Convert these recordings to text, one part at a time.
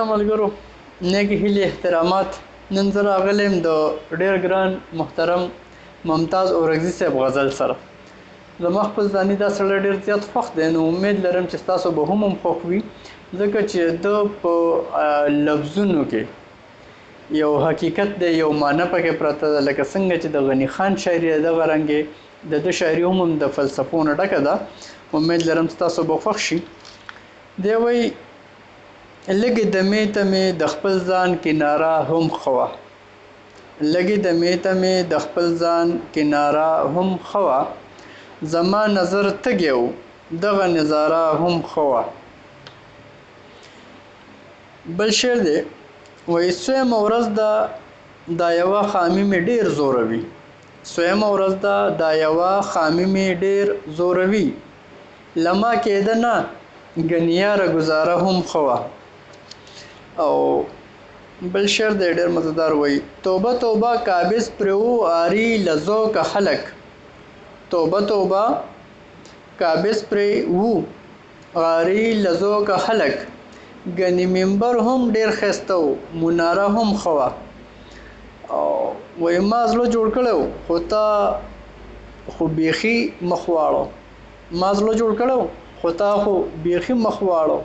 ملګرو نیکی هیلې احترامات نن زه راغلی یم د ډېر ګران محترم ممتاز اورکزي صاحب غزل سره. زما خپل ځاني دا سړی ډېر زیات خوښ دی، نو امید لرم چې ستاسو به هم خوښ وي، ځکه چې ده په لفظونو کې یو حقیقت دی، یو معنی پکې پرته ده. لکه څنګه چې د غني خان شاعري ده دغه رنګې د ده شاعري هم د فلسفو نه ډکه ده. امید لرم ستاسو به خوښ شي. دی وایي لږې دمې ته مې د خپل ځان کناره هم ښه وه، لږې دمې ته مې د خپل ځان کناره هم ښه وه، زما نظر تږی و دغه نظاره هم ښه وه. بل شعر دی وایي سویمه ورځ ده دا یوه خامي مې ډېر زوروي، سویمه ورځ ده دا یوه خامي مې ډېر زوروي، له ما کېده نه ګنې یاره ګزاره هم ښه وه. او بل شعر دی ډېر مزدار وایي توبه توبه قابض پرې و آري له ذوقه خلک، توبه توبه قابض پرې و آري له ذوقه خلک، ګنې منبر هم ډېر ښایسته و مناره هم ښه وه. او وایي ما زړه جوړ کړی و خو تا خو بیخي مخ واړو، ما زړه جوړ کړی و خو تا خو بیخي مخ واړو،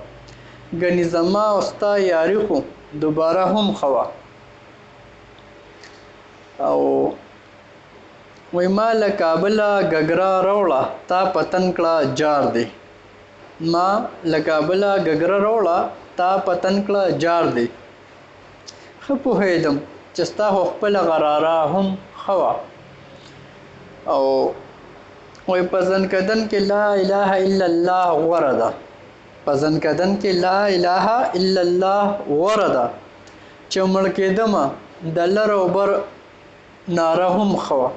ګنې زما او ستا یاري خو دوباره هم ښه وه. او وایي ما له کابله ګګره راوړه تا په تن کړه جار دی، ما له کابله ګګره راوړه تا په تن کړه جار دی، ښه پوهېدم چې ستا خو خپله غراره هم ښه وه. او وایي په ځنکدن کې لا اله الا الله غوره ده، په ځنکدن کې لا اله الا الله غوره ده، چې مړ کېدمه د لر او بر ناره هم ښه وه.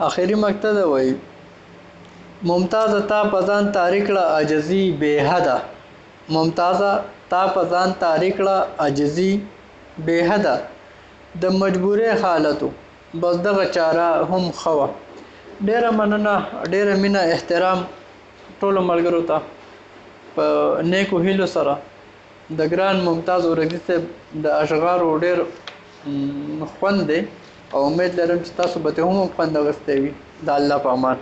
آخري مقطع ده وایي ممتازه تا په ځان تاري کړه عاجزي بې حده، ممتازه تا په ځان تاري کړه عاجزي بې حده، د مجبورۍ حالتو بس دغه چاره هم ښه وه. ډېره مننه، ډېره مینه احترام ټولو ملګرو ته په نیکو هیلو سره. د ګران ممتاز اورکزي صاحب د اشعارو ډېر خوند دی او امید لرم چې تاسو به ترې هم خوند اخیستی وي. د الله په امان.